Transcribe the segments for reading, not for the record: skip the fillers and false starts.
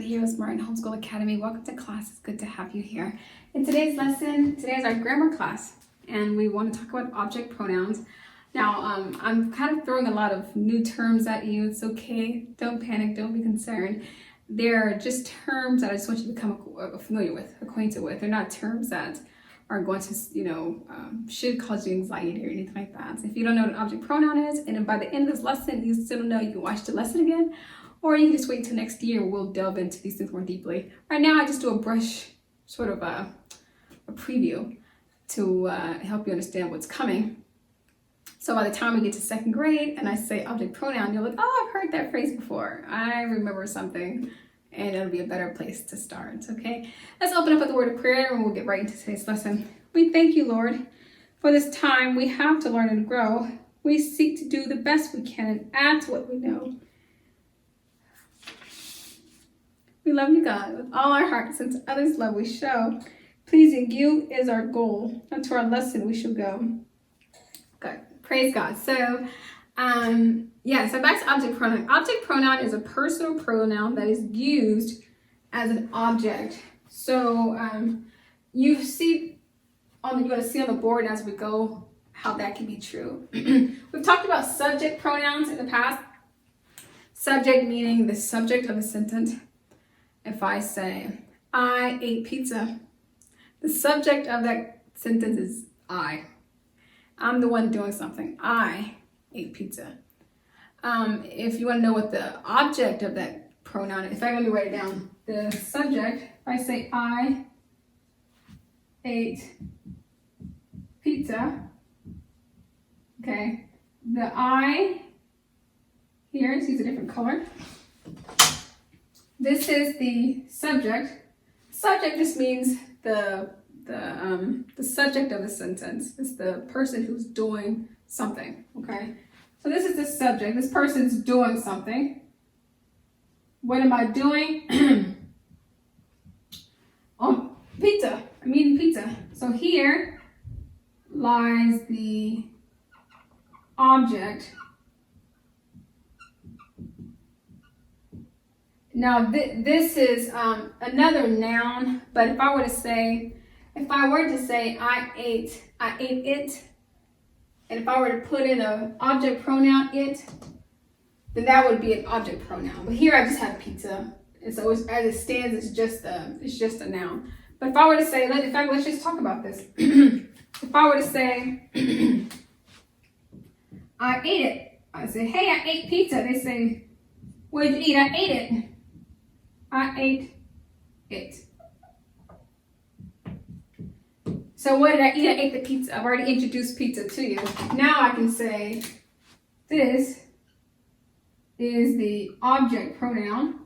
the HeroesMart and Homeschool Academy. Welcome to class. It's good to have you here. In today's lesson, today is our grammar class, and we want to talk about object pronouns. Now, I'm kind of throwing a lot of new terms at you. It's okay. Don't panic. Don't be concerned. They're just terms that I just want you to become familiar with, acquainted with. They're not terms that are going to, should cause you anxiety or anything like that. So if you don't know what an object pronoun is, and by the end of this lesson, you still don't know, you can watch the lesson again, or you can just wait till next year. We'll delve into these things more deeply. Right now, I just do a brush, sort of a preview to help you understand what's coming. So by the time we get to second grade and I say object pronoun, you're like, oh, I've heard that phrase before. I remember something, and it'll be a better place to start, okay? Let's open up with a word of prayer and we'll get right into today's lesson. We thank you, Lord, for this time we have to learn and grow. We seek to do the best we can and add to what we know. We love you, God, with all our hearts, and to others' love we show. Pleasing you is our goal, and to our lesson we shall go. Good. Praise God. So, so back to object pronoun. Object pronoun is a personal pronoun that is used as an object. So, you're going to see on the board as we go how that can be true. We've talked about subject pronouns in the past. Subject meaning the subject of a sentence. If I say, I ate pizza, the subject of that sentence is I. I'm the one doing something. I ate pizza. If you want to know what the object of that pronoun is, in fact, let me write it down. The subject, if I say I ate pizza, okay, the I here, let's use a different color. This is the subject. Subject just means the subject of the sentence. It's the person who's doing something, okay? So this is the subject. This person's doing something. What am I doing? Pizza. I'm eating pizza. So here lies the object. Now this is another noun, but if I were to say I ate it, and if I were to put in an object pronoun it, then that would be an object pronoun. But here I just have pizza, and so as it stands, it's just a noun. But if I were to say, let's just talk about this. If I were to say I ate it, I say, hey, I ate pizza. They say, what did you eat? I ate it. I ate it. So what did I eat? I ate the pizza. I've already introduced pizza to you. Now I can say this is the object pronoun.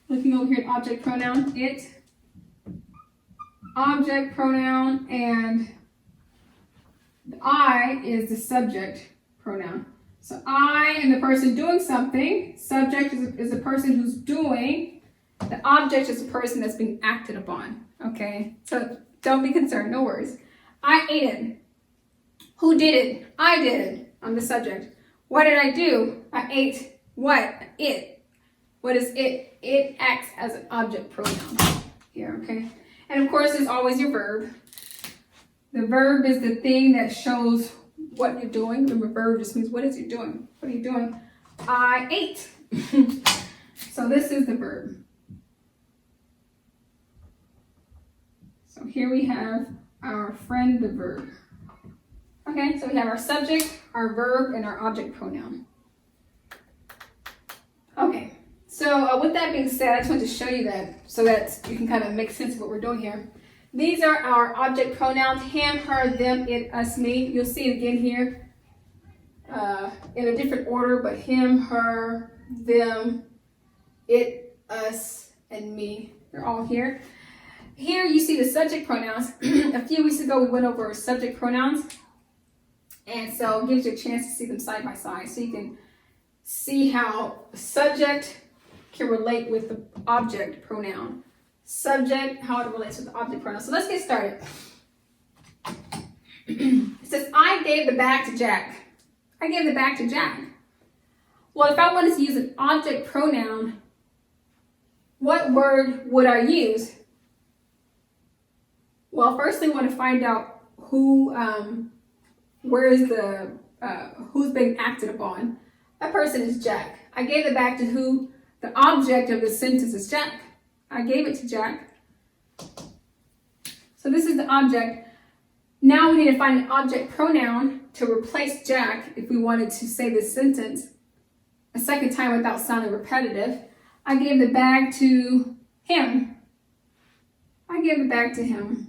Looking over here at object pronoun, it. Object pronoun, and the I is the subject pronoun. So I am the person doing something. Subject is the person who's doing. The object is the person that's being acted upon, okay? So don't be concerned, no worries. I ate it. Who did it? I did it. I'm the subject. What did I do? I ate what? It. What is it? It acts as an object pronoun here, okay? And of course, there's always your verb. The verb is the thing that shows what you're doing. The verb just means what is you doing? What are you doing? I ate. So this is the verb. So here we have our friend, the verb. Okay, so we have our subject, our verb, and our object pronoun. Okay, so with that being said, I just wanted to show you that so that you can kind of make sense of what we're doing here. These are our object pronouns: him, her, them, it, us, me. You'll see it again here in a different order, but him, her, them, it, us, and me. They're all here. Here you see the subject pronouns. A few weeks ago we went over subject pronouns, and so it gives you a chance to see them side by side, so you can see how subject can relate with the object pronoun. Subject, how it relates with the object pronoun. So let's get started. It says, I gave the bag to Jack. I gave the bag to Jack. Well, if I wanted to use an object pronoun, what word would I use? Well, first I want to find out who, who's being acted upon. That person is Jack. I gave it back to who? The object of the sentence is Jack. I gave it to Jack. So this is the object. Now we need to find an object pronoun to replace Jack if we wanted to say this sentence a second time without sounding repetitive. I gave the bag to him. I gave the bag to him.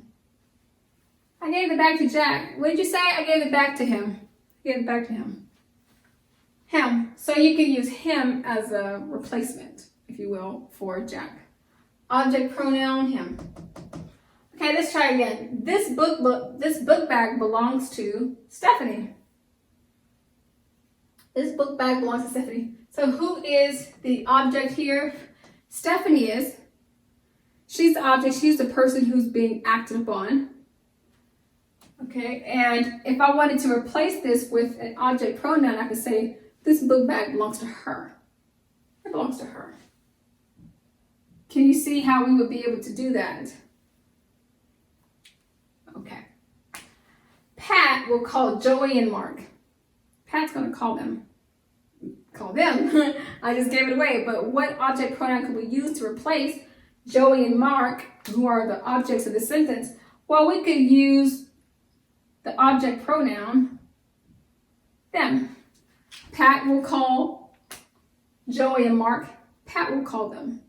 I gave the bag to Jack. What did you say? I gave it back to him. I gave it back to him. Him. So you can use him as a replacement, if you will, for Jack. Object pronoun, him. Okay, let's try again. This book bag belongs to Stephanie. This book bag belongs to Stephanie. So who is the object here? Stephanie is. She's the object. She's the person who's being acted upon. Okay, and if I wanted to replace this with an object pronoun, I could say, this book bag belongs to her. It belongs to her. Can you see how we would be able to do that? Okay. Pat will call Joey and Mark. Pat's going to call them. Call them. I just gave it away. But what object pronoun could we use to replace Joey and Mark, who are the objects of the sentence? Well, we could use the object pronoun them. Pat will call Joey and Mark. Pat will call them.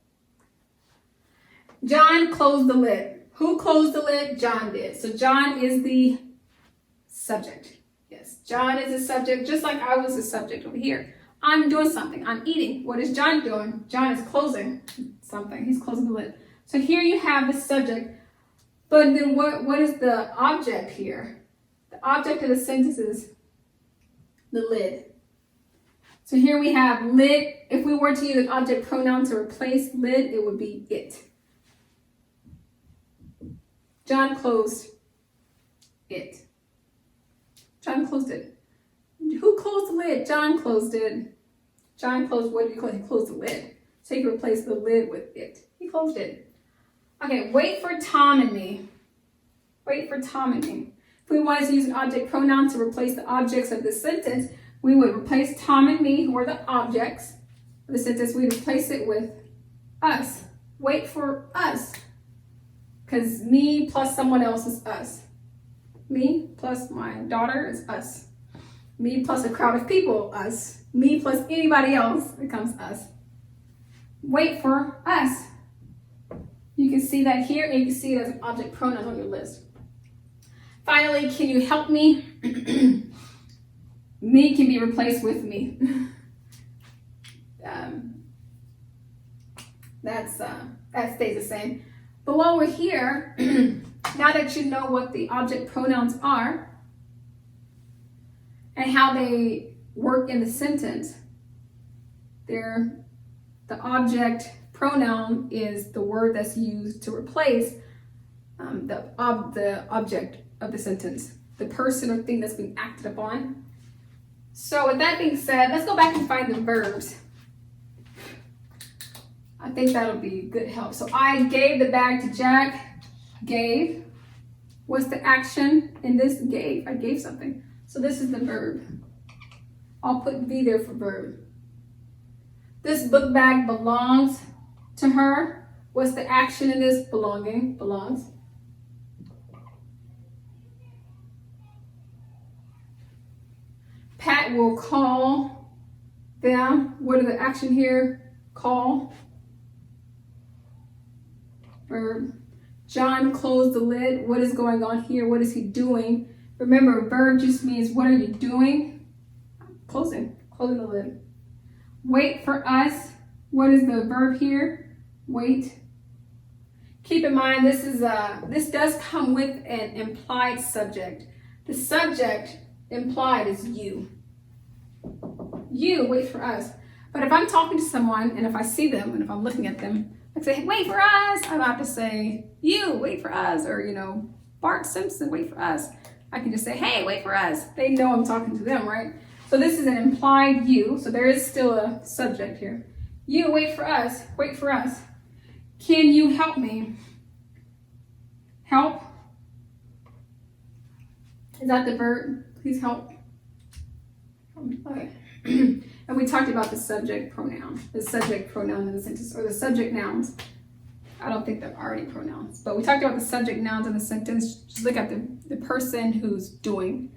John closed the lid. Who closed the lid? John did. So John is the subject. Yes, John is the subject, just like I was the subject over here. I'm doing something. I'm eating. What is John doing? John is closing something. He's closing the lid. So here you have the subject. But then what is the object here? The object of the sentence is the lid. So here we have lid. If we were to use an object pronoun to replace lid, it would be it. John closed it. John closed it. Who closed the lid? John closed it. John closed, what did he close? He closed the lid. So you can replace the lid with it. He closed it. Okay, wait for Tom and me. Wait for Tom and me. If we wanted to use an object pronoun to replace the objects of the sentence, we would replace Tom and me, who are the objects of the sentence. We'd replace it with us. Wait for us. Because me plus someone else is us. Me plus my daughter is us. Me plus a crowd of people, us. Me plus anybody else becomes us. Wait for us. You can see that here, and you can see it as an object pronoun on your list. Finally, can you help me? Me can be replaced with me. That stays the same. But while we're here, now that you know what the object pronouns are and how they work in the sentence, the object pronoun is the word that's used to replace the object of the sentence, the person or thing that's being acted upon. So with that being said, let's go back and find the verbs. I think that'll be good help. So I gave the bag to Jack. Gave. What's the action in this? Gave. I gave something. So this is the verb. I'll put V there for verb. This book bag belongs to her. What's the action in this? Belonging. Belongs. Pat will call them. What are the action here? Call. Verb. John closed the lid. What is going on here? What is he doing? Remember, verb just means what are you doing? Closing the lid. Wait for us. What is the verb here? Wait. Keep in mind, this does come with an implied subject. The subject implied is you. You, wait for us. But if I'm talking to someone and if I see them and if I'm looking at them, I say, hey, wait for us. I don't have to say, you, wait for us. Or, Bart Simpson, wait for us. I can just say, hey, wait for us. They know I'm talking to them, right? So this is an implied you. So there is still a subject here. You, wait for us. Wait for us. Can you help me? Help. Is that the verb? Please help. Okay. And we talked about the subject pronoun in the sentence, or the subject nouns. I don't think they're already pronouns, but we talked about the subject nouns in the sentence. Just look at the person who's doing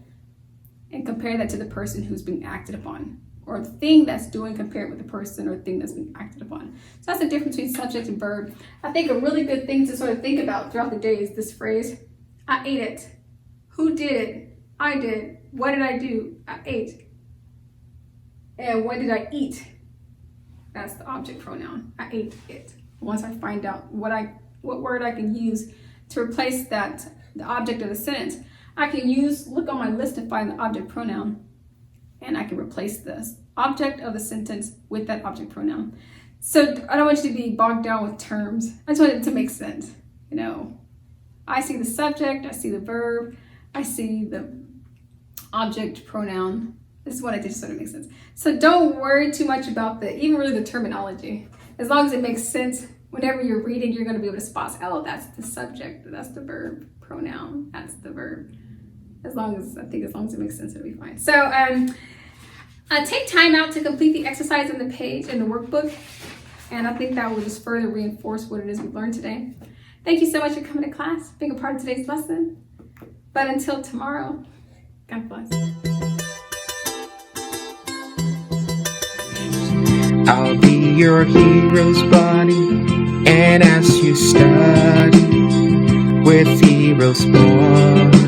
and compare that to the person who's being acted upon, or the thing that's doing, compare it with the person or thing that's being acted upon. So that's the difference between subject and verb. I think a really good thing to sort of think about throughout the day is this phrase, I ate it. Who did it? I did. What did I do? I ate. And what did I eat? That's the object pronoun. I ate it. Once I find out what word I can use to replace the object of the sentence, I can look on my list and find the object pronoun, and I can replace this object of the sentence with that object pronoun. So I don't want you to be bogged down with terms. I just want it to make sense. You know, I see the subject, I see the verb, I see the object pronoun. This is what I did, so it makes sense. So don't worry too much about even really the terminology. As long as it makes sense, whenever you're reading, you're going to be able to spot, oh, that's the subject, that's the verb, pronoun, that's the verb. As long as it makes sense, it'll be fine. So take time out to complete the exercise in the page in the workbook. And I think that will just further reinforce what it is we've learned today. Thank you so much for coming to class, being a part of today's lesson. But until tomorrow, God bless. I'll be your hero's buddy, and as you study with HeroesMart.